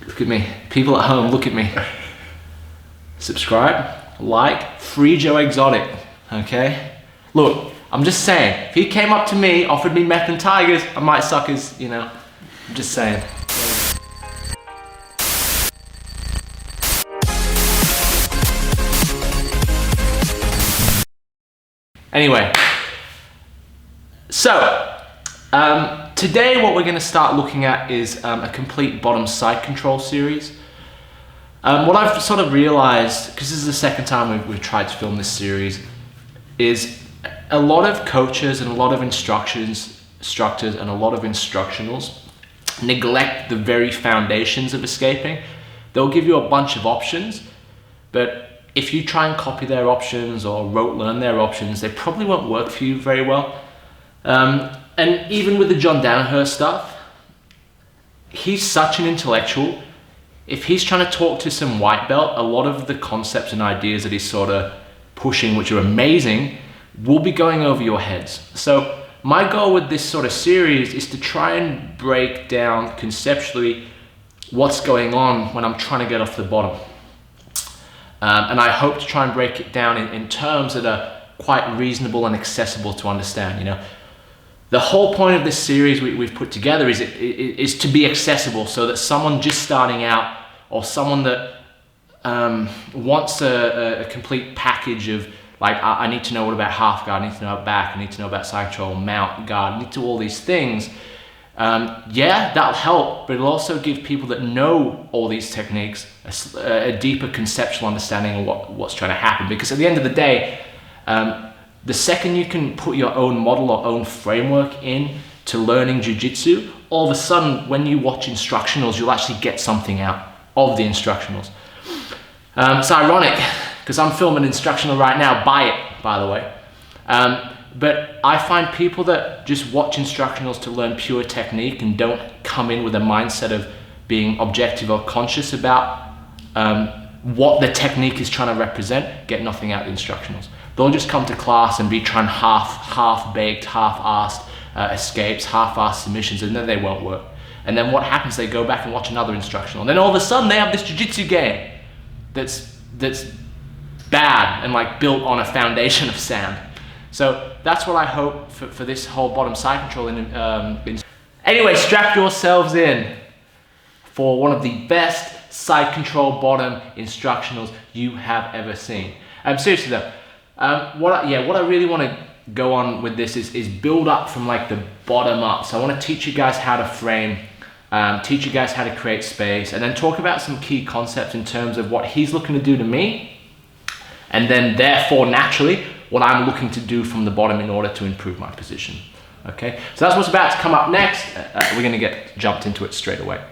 Look at me. People at home, look at me. Subscribe, like, free Joe Exotic, okay? Look, I'm just saying, if he came up to me, offered me meth and tigers, I might suck his, you know, I'm just saying. Anyway, so, today what we're going to start looking at is a complete bottom side control series. What I've sort of realized, because this is the second time we've tried to film this series, is a lot of coaches and a lot of instructors and a lot of instructionals neglect the very foundations of escaping. They'll give you a bunch of options, but if you try and copy their options or rote learn their options, they probably won't work for you very well. And even with the John Danaher stuff, he's such an intellectual. If he's trying to talk to some white belt, a lot of the concepts and ideas that he's sort of pushing, which are amazing, will be going over your heads. So my goal with this sort of series is to try and break down conceptually what's going on when I'm trying to get off the bottom. And I hope to try and break it down in terms that are quite reasonable and accessible to understand. You know, the whole point of this series we've put together is to be accessible, so that someone just starting out or someone that wants a complete package of, like, I need to know what about half guard, I need to know about back, I need to know about side control, mount, guard, I need to do all these things. Yeah, that'll help, but it'll also give people that know all these techniques a deeper conceptual understanding of what's trying to happen. Because at the end of the day, the second you can put your own model or own framework in to learning jiu-jitsu, all of a sudden when you watch instructionals, you'll actually get something out of the instructionals. It's ironic because I'm filming instructional right now. Buy it, by the way. But I find people that just watch instructionals to learn pure technique and don't come in with a mindset of being objective or conscious about what the technique is trying to represent, get nothing out of the instructionals. They'll just come to class and be trying half-baked, half-assed escapes, half-assed submissions, and then they won't work. And then what happens, they go back and watch another instructional. And then all of a sudden they have this jiu-jitsu game that's bad and like built on a foundation of sand. So that's what I hope for this whole bottom side control. Anyway, strap yourselves in for one of the best side control bottom instructionals you have ever seen. Seriously though, what I really want to go on with this is build up from like the bottom up. So I want to teach you guys how to frame, teach you guys how to create space, and then talk about some key concepts in terms of what he's looking to do to me, and then therefore naturally what I'm looking to do from the bottom in order to improve my position. Okay, so that's what's about to come up next. We're going to get jumped into it straight away.